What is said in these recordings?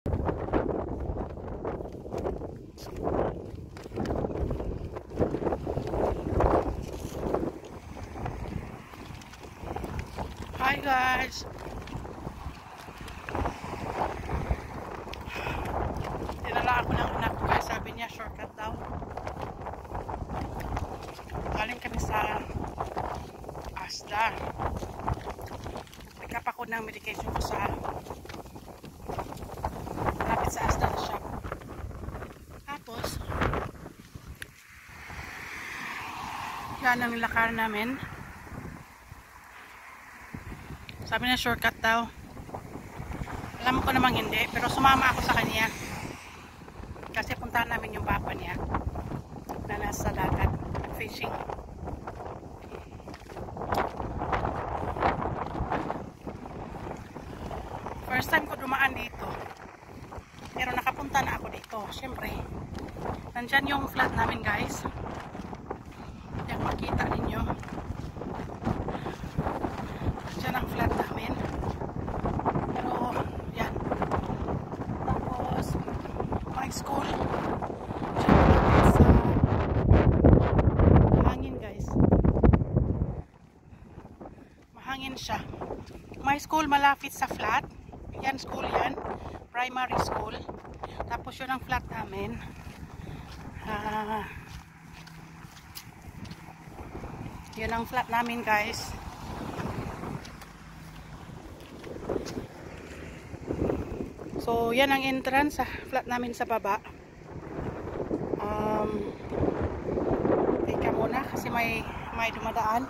Hi guys! Dinala ako ng anak ko guys. Sabi niya shortcut daw. Galing kami sa Asda. Pick up ako ng medication ko sa malapit sa Asda na shop. Tapos yan ang lakar namin. Sabi na shortcut daw. Alam ko namang hindi, pero sumama ako sa kanya. Kasi puntahan namin yung papa niya na nasa dagat, fishing. First time ko dumaan dito. Pero nakapunta na ako dito. Siyempre, nandyan yung flat namin guys. Yan, makita ninyo. Nandyan ang flat namin. Pero, yan. Tapos, my school. Mahangin guys. Mahangin siya. My school malapit sa flat. Yan, school yan. Primary school. Tapos yun ang flat namin. Yun ang flat namin guys. So, yan ang entrance sa flat namin sa baba. Teka muna kasi may dumadaan.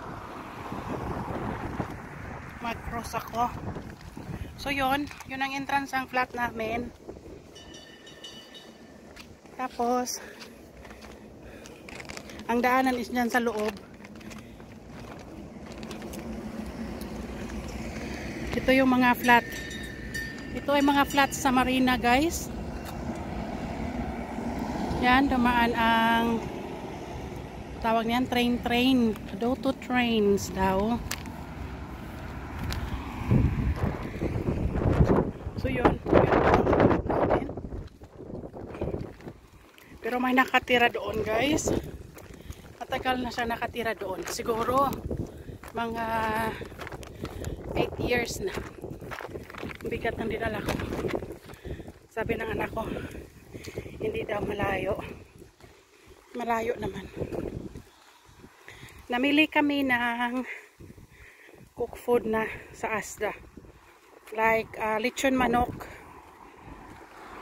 Mag-cross ako. So, yun ang entrance ang flat namin. Tapos, ang daanan is dyan sa loob. Ito yung mga flat. Ito ay mga flats sa marina guys. Yan, dumaan ang tawag niyan, train. Doto trains daw. So yun. Pero may nakatira doon guys. Matagal na siya nakatira doon. Siguro mga 8 years na. Bigat ng dinala ko. Sabi ng anak ko, hindi daw malayo. Malayo naman. Namili kami ng cook food na sa Asda. Like lechon manok,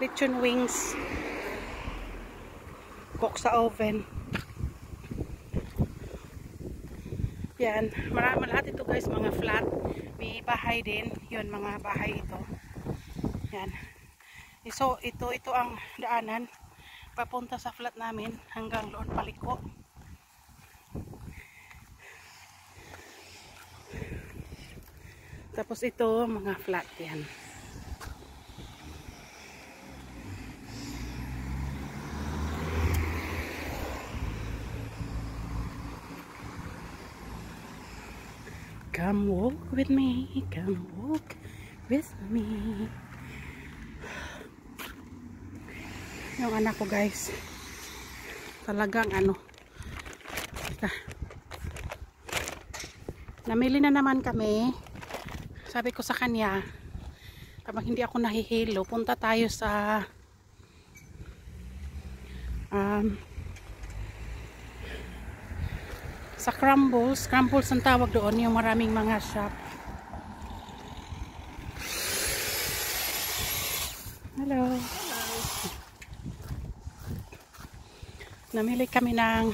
lechon wings, cook sa oven. Yan, marami lahat ito guys, mga flat. May bahay din, yun mga bahay ito. Yan. So, ito ang daanan papunta sa flat namin hanggang doon paliko. Tapos ito, mga flat yan. Come walk with me, come walk with me. Yung anak ko guys, talagang namili na naman kami. Sabi ko sa kanya, kapag hindi ako nahihilo, punta tayo sa Crumbles ang tawag doon, yung maraming mga shop. Hello. Namili kami ng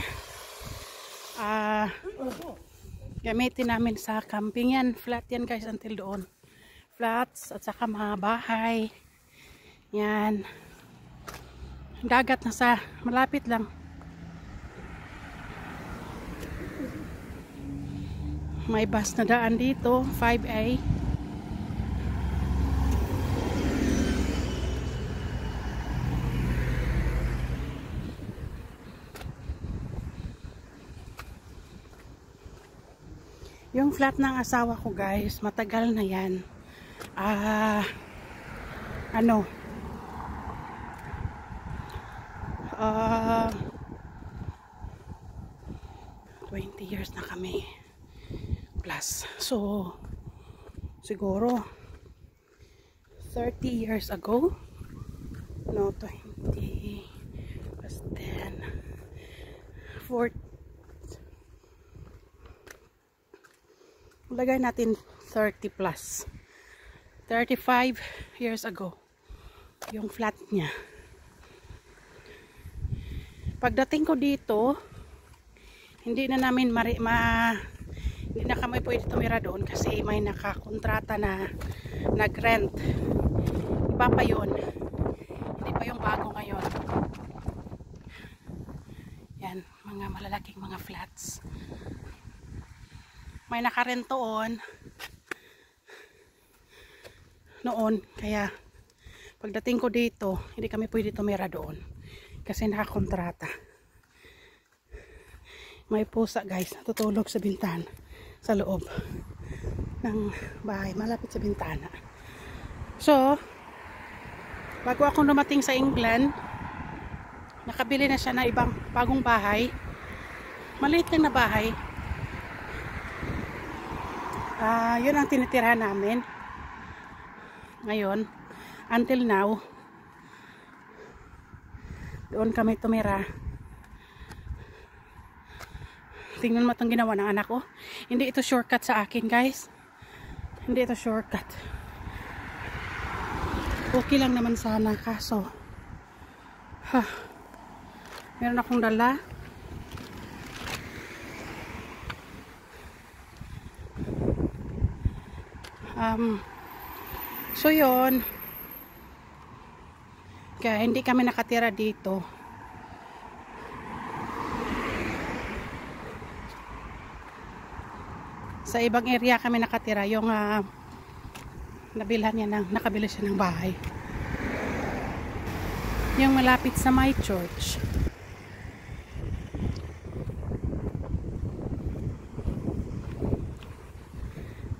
gamitin namin sa camping yan. Flat yan guys until doon. Flats at saka mga bahay. Yan. Dagat na sa malapit lang. May bus na daan dito, 5A. Yung flat ng asawa ko guys, matagal na yan. 20 years na kami plus. So siguro 30 years ago, no, 20 plus 10 4, lagay natin 30 plus 35 years ago yung flat niya. Pagdating ko dito, hindi na namin hindi na kami pwede tumira doon kasi may nakakontrata na nag-rent. Iba pa yun, hindi pa yung bago ngayon. Yan, mga malalaking mga flats. May naka-rent noon, kaya pagdating ko dito, hindi kami pwede tumira doon kasi nakakontrata. May pusa guys, natutulog sa bintana sa loob ng bahay, malapit sa bintana. So, bago ako dumating sa England, nakabili na siya ng ibang bagong bahay. Maliit lang na bahay. Yun ang tinitirahan namin ngayon. Until now, doon kami tumira. Tingnan mo itong ginawa ng anak ko. Hindi ito shortcut sa akin guys. Hindi ito shortcut. Okay lang naman sana, kaso meron akong dala. So yun, kaya hindi kami nakatira dito. Sa ibang area kami nakatira, yung nabilhan niya nakabili siya ng bahay. Yung malapit sa my church.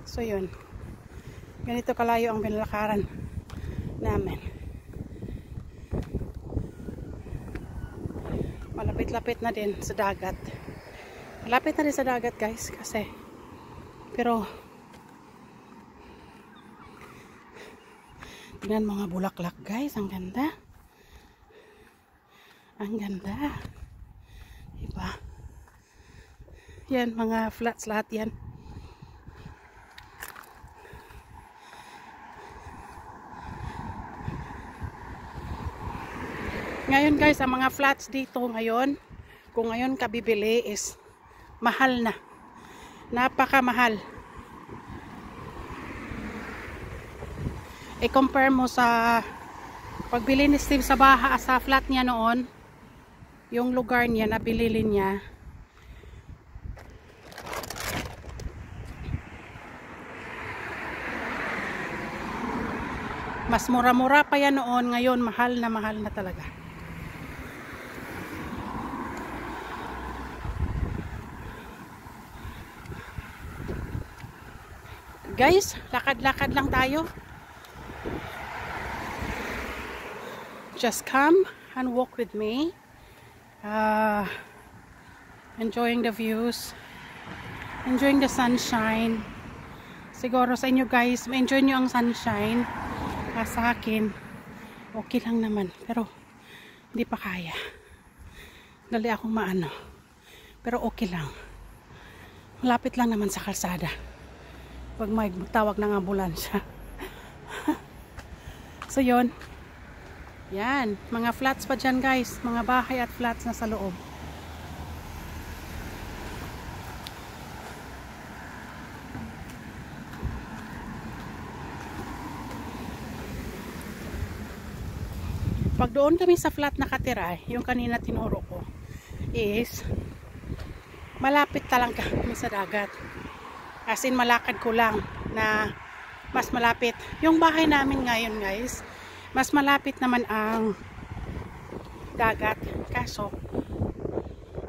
So yun, ganito kalayo ang binalakaran namin. Malapit-lapit na din sa dagat. Malapit na din sa dagat guys, kasi pero tingnan mga bulaklak guys, ang ganda. Ang ganda. Diba? Yan, mga flats lahat yan. Ngayon guys, ang mga flats dito ngayon, kung ngayon ka bibili is mahal na. Napakamahal. I-compare mo sa pagbili ni Steve sa sa flat niya noon, yung lugar niya na bilili niya. Mas mura-mura pa yan noon, ngayon mahal na talaga. Guys, lakad-lakad lang tayo. Just come and walk with me. Enjoying the views. Enjoying the sunshine. Siguro sa inyo guys, ma-enjoy nyo ang sunshine. Sa akin, okay lang naman. Pero, hindi pa kaya. Dali akong maano. Pero okay lang. Malapit lang naman sa kalsada. Pag may tawag ng ambulansya. So yun. Yan. Mga flats pa dyan guys. Mga bahay at flats na sa loob. Pag doon kami sa flat nakatira, yung kanina tinuro ko, is malapit talaga kami sa dagat. As in, malakad ko lang na mas malapit. Yung bahay namin ngayon guys, mas malapit naman ang dagat. Kaso,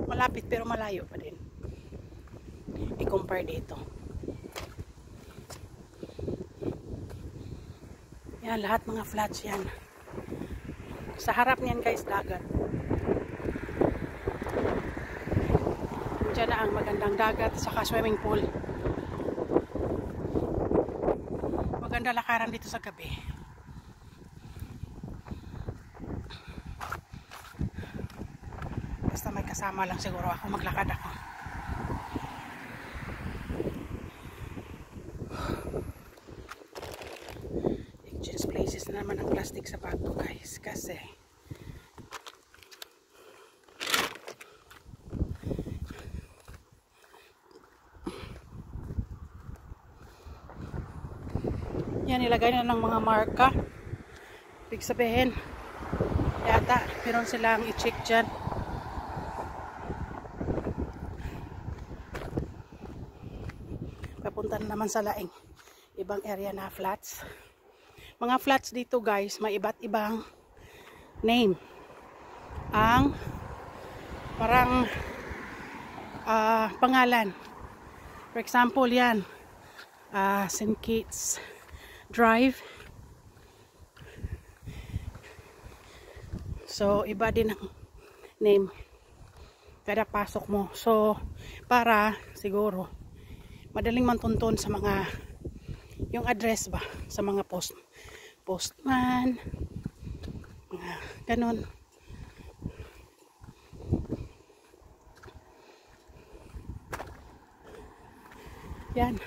malapit pero malayo pa din. I-compare dito. Yan, lahat mga flats yan. Sa harap niyan guys, dagat. Diyan na ang magandang dagat saka swimming pool. Maganda lakaran dito sa gabi. Basta may kasama lang siguro ako, maglakad ako. Exchange places na naman ang plastic sa bag ko guys, kasi yan, nilagay na ng mga marka. Ibig sabihin, yata, meron silang i-check dyan. Papunta na naman sa laing ibang area na flats. Mga flats dito guys, may iba't ibang name. Ang parang pangalan. For example, yan. St. Kitts Drive. So, iba din ang name kada pasok mo. So, para siguro madaling mantuntun sa mga yung address ba sa mga postman, mga ganun. Yan.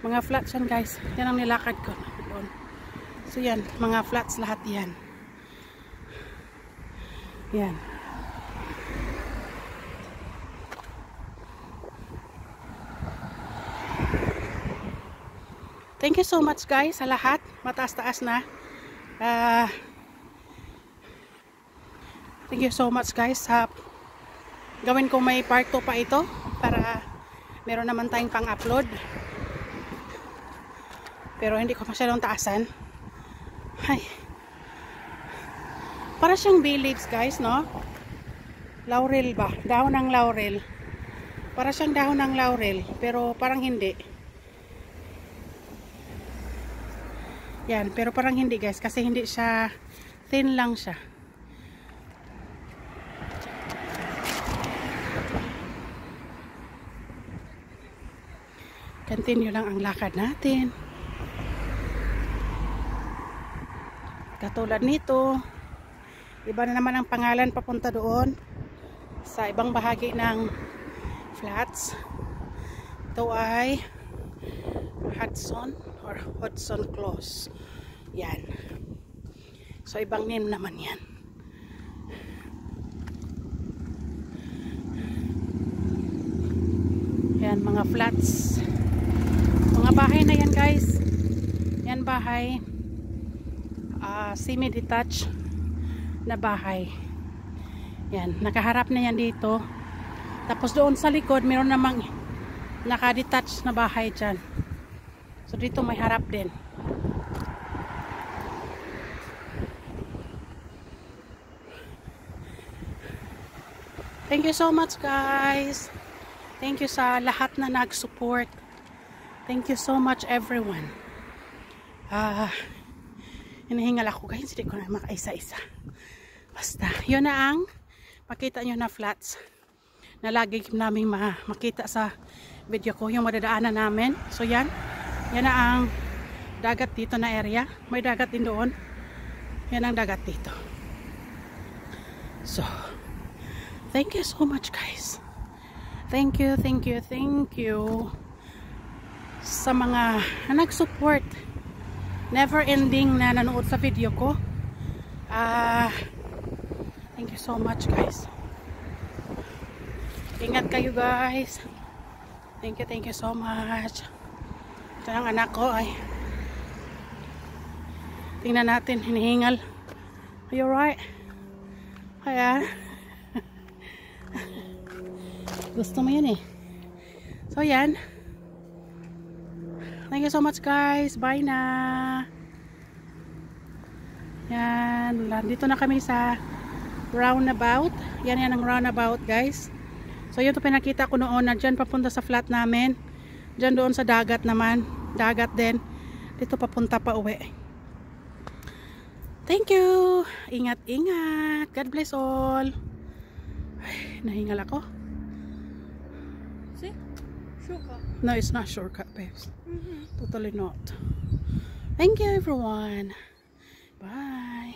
Mga flats yan guys. Yan ang nilakad ko doon. So yan, mga flats lahat yan. Yan. Thank you so much guys sa lahat. Mataas-taas na. Thank you so much guys sa gawin ko may part 2 pa ito para meron naman tayong pang-upload. Pero hindi ko masyadong taasan. Ay. Para siyang bay leaves guys, no? Laurel ba? Dahon ng laurel. Para siyang dahon ng laurel. Pero parang hindi. Yan. Pero parang hindi guys. Kasi hindi siya, thin lang siya. Continue lang ang lakad natin. Katulad nito, iba na naman ang pangalan papunta doon sa ibang bahagi ng flats. Ito ay Hudson or Hudson Close. Yan. So ibang name naman yan. Yan, mga flats. Mga bahay na yan guys. Yan bahay. Semi-detached na bahay. Yan, nakaharap na yan dito. Tapos doon sa likod, meron namang naka-detached na bahay dyan. So dito may harap din. Thank you so much guys. Thank you sa lahat na nag-support. Thank you so much everyone. Hinahingal ako guys, hindi ko na makaisa-isa. Basta, yun na ang makita nyo na flats na lagi namin makita sa video ko, yung madadaanan namin. So yan, yan na ang dagat dito na area. May dagat din doon. Yan ang dagat dito. So, thank you so much guys. Thank you, thank you, thank you sa mga nag-support. Never ending na nanood sa video ko. Thank you so much guys. Ingat kayo guys. Thank you so much. Ito ang anak ko ay tingnan natin, hinihingal. Are you alright? Kaya gusto mo yan eh. So yan. Thank you so much guys. Bye na. Yan. Dito na kami sa roundabout. Yan ang roundabout guys. So yun ito pinakita ko noon na dyan papunta sa flat namin. Dyan doon sa dagat naman. Dagat din. Dito papunta pa uwi. Thank you. Ingat-ingat. God bless all. Ay, nahingal ako. See? Shortcut. No, it's not shortcut, babes. Totally not. Thank you, everyone. Bye.